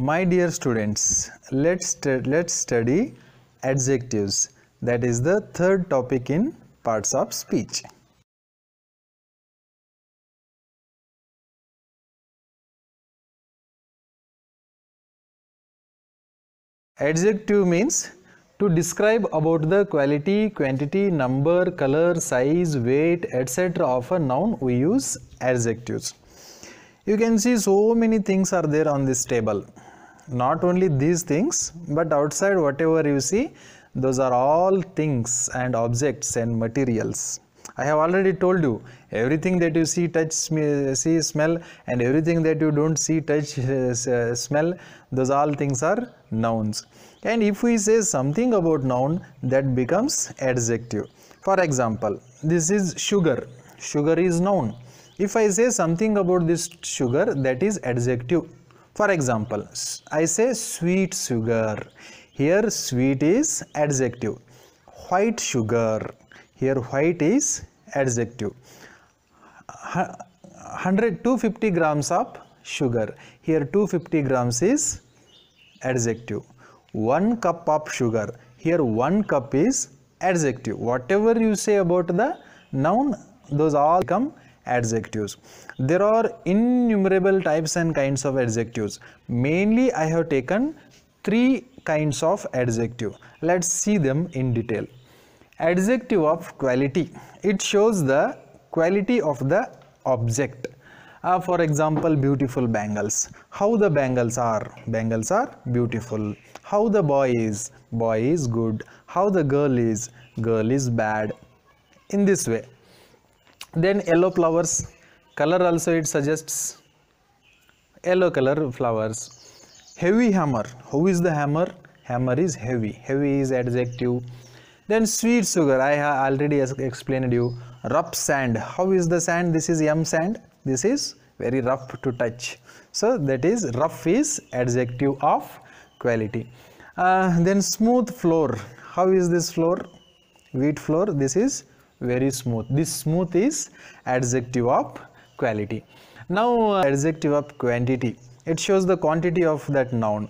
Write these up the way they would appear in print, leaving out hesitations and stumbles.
My dear students, let's study adjectives. That is the third topic in parts of speech. Adjective means to describe about the quality, quantity, number, color, size, weight, etc. of a noun. We use adjectives. You can see so many things are there on this table. Not only these things, but outside whatever you see, those are all things and objects and materials. I have already told you, everything that you see, touch, see, smell, and everything that you don't see, touch, smell, those all things are nouns. And if we say something about noun, that becomes adjective. For example, this is sugar. Sugar is noun. If I say something about this sugar, that is adjective. For example, I say sweet sugar. Here sweet is adjective. White sugar. Here white is adjective. 250 grams of sugar. Here 250 grams is adjective. 1 cup of sugar. Here 1 cup is adjective. Whatever you say about the noun, those all become adjectives. There are innumerable types and kinds of adjectives. Mainly I have taken 3 kinds of adjective. Let's see them in detail. Adjective of quality. It shows the quality of the object. For example, beautiful bangles. How the bangles are? Bangles are beautiful. How the boy is? Boy is good. How the girl is? Girl is bad. In this way. Then yellow flowers. Color also it suggests yellow color flowers. Heavy hammer. Who is the hammer? Hammer is heavy. Heavy is adjective. Then sweet sugar. I have already explained you. Rough sand. How is the sand? This is yum sand. This is very rough to touch. So that is rough is adjective of quality. Then smooth floor. How is this floor? Wheat floor. This is very smooth. This smooth is adjective of quality. Now adjective of quantity. It shows the quantity of that noun.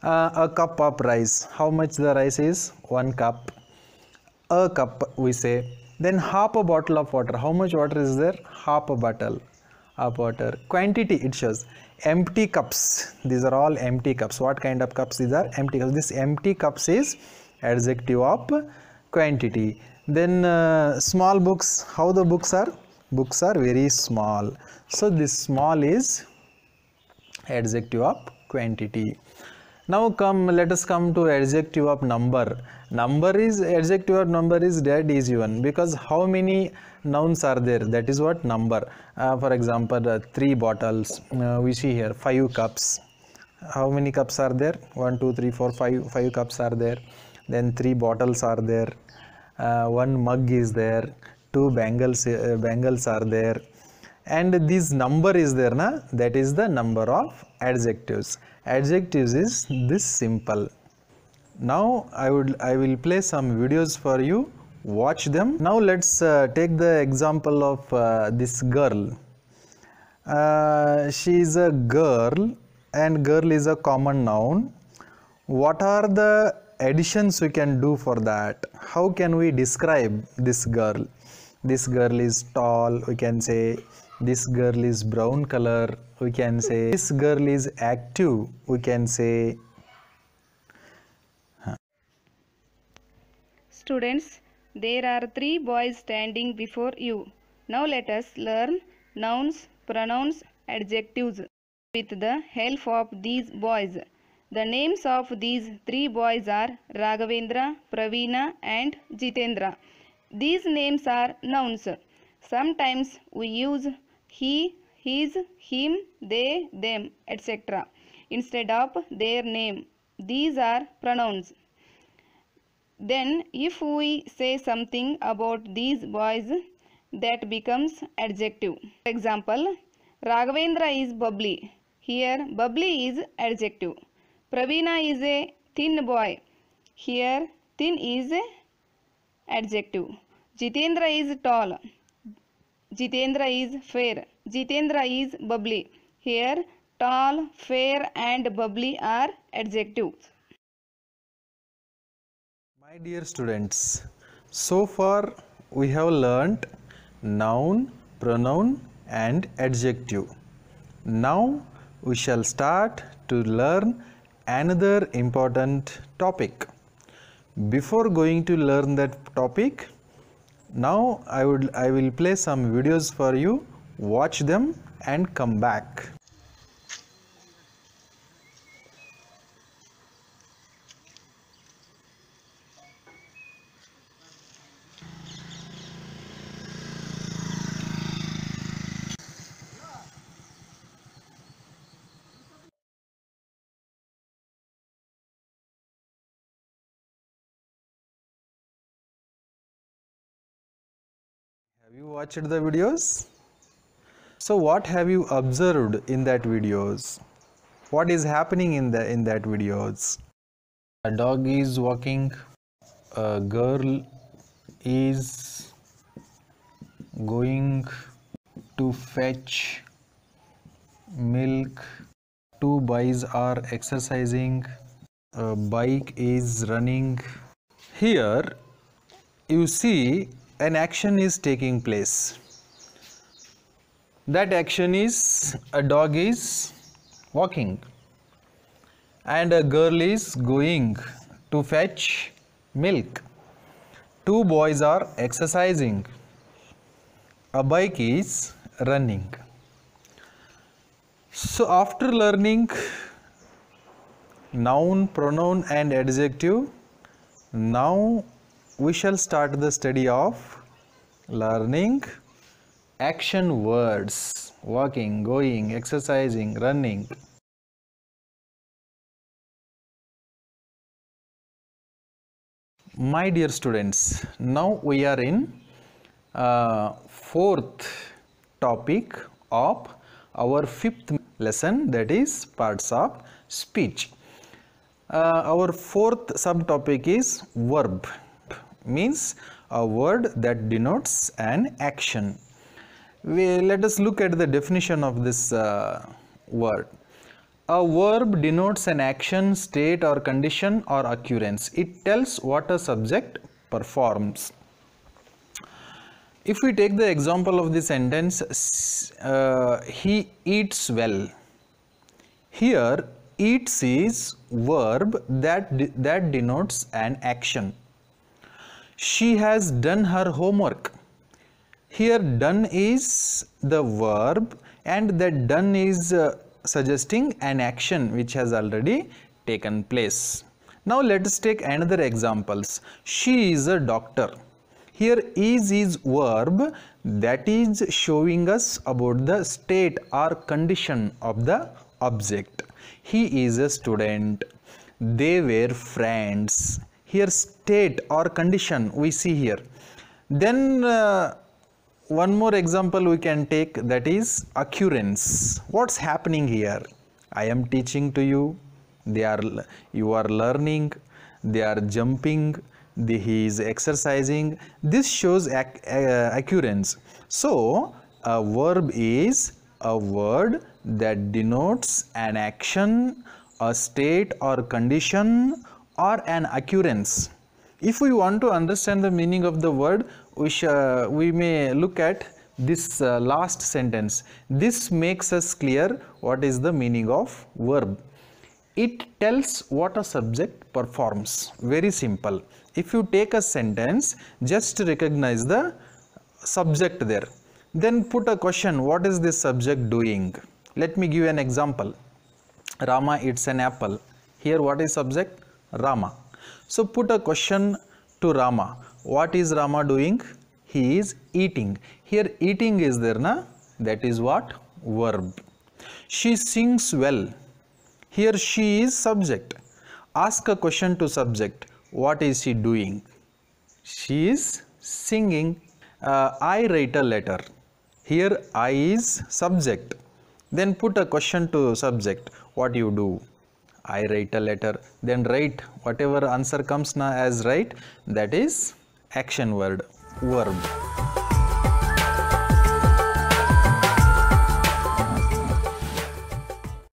A cup of rice. How much the rice is? 1 cup. A cup we say. Then half a bottle of water. How much water is there? Half a bottle of water. Quantity it shows. Empty cups. These are all empty cups. What kind of cups? These are empty cups. This empty cups is adjective of quantity. Then small books. How the books are? Books are very small. So this small is adjective of quantity. Now let us come to adjective of number. Number is adjective of number is dead easy one, because how many nouns are there? That is what number. For example, 3 bottles. We see here 5 cups. How many cups are there? 1, 2, 3, 4, 5. 5 cups are there. Then 3 bottles are there. 1 mug is there. 2 bangles are there. And this number is there, na? That is the number of adjectives. Adjectives is this simple. Now I will play some videos for you. Watch them. Now let's take the example of this girl. She is a girl, and girl is a common noun. What are the additions we can do for that? How can we describe this girl? This girl is tall, we can say. This girl is brown color, we can say. This girl is active, we can say. Students, there are 3 boys standing before you. Now let us learn nouns, pronouns, adjectives with the help of these boys. The names of these 3 boys are Raghavendra, Praveena and Jitendra. These names are nouns. Sometimes we use he, his, him, they, them, etc. instead of their name. These are pronouns. Then if we say something about these boys, that becomes adjective. For example, Raghavendra is bubbly. Here bubbly is adjective. Praveena is a thin boy. Here thin is adjective. Jitendra is tall. Jitendra is fair. Jitendra is bubbly. Here tall, fair and bubbly are adjectives. My dear students, so far we have learnt noun, pronoun and adjective. Now we shall start to learn another important topic. Before going to learn that topic, now I will play some videos for you. Watch them and come back. Have you watched the videos? So what have you observed in that videos? What is happening in that videos? A dog is walking, a girl is going to fetch milk, two boys are exercising, a bike is running. Here you see an action is taking place. That action is a dog is walking and a girl is going to fetch milk. Two boys are exercising. A bike is running. So after learning noun, pronoun and adjective, now we shall start the study of learning action words: walking, going, exercising, running. My dear students, now we are in fourth topic of our fifth lesson, that is parts of speech. Our fourth subtopic is verb, means a word that denotes an action. Let us look at the definition of this word. A verb denotes an action, state or condition or occurrence. It tells what a subject performs. If we take the example of the sentence, he eats well. Here eats is verb that denotes an action. She has done her homework. Here done is the verb and that done is suggesting an action which has already taken place. Now let us take another examples. She is a doctor. Here is verb that is showing us about the state or condition of the object. He is a student. They were friends. Here state or condition we see here. Then one more example we can take, that is occurrence. What's happening here? I am teaching to you. You are learning. They are jumping. He is exercising. This shows occurrence. So a verb is a word that denotes an action, a state or condition or an occurrence. If we want to understand the meaning of the word, we may look at this last sentence. This makes us clear what is the meaning of verb. It tells what a subject performs. Very simple. If you take a sentence, just recognize the subject there. Then put a question, what is this subject doing? Let me give an example. Rama eats an apple. Here what is subject? Rama. So put a question to Rama. What is Rama doing? He is eating. Here eating is there, na? That is what? Verb. She sings well. Here she is subject. Ask a question to subject. What is she doing? She is singing. I write a letter. Here I is subject. Then put a question to subject. What you do? I write a letter. Then write whatever answer comes now as right. That is action word, verb.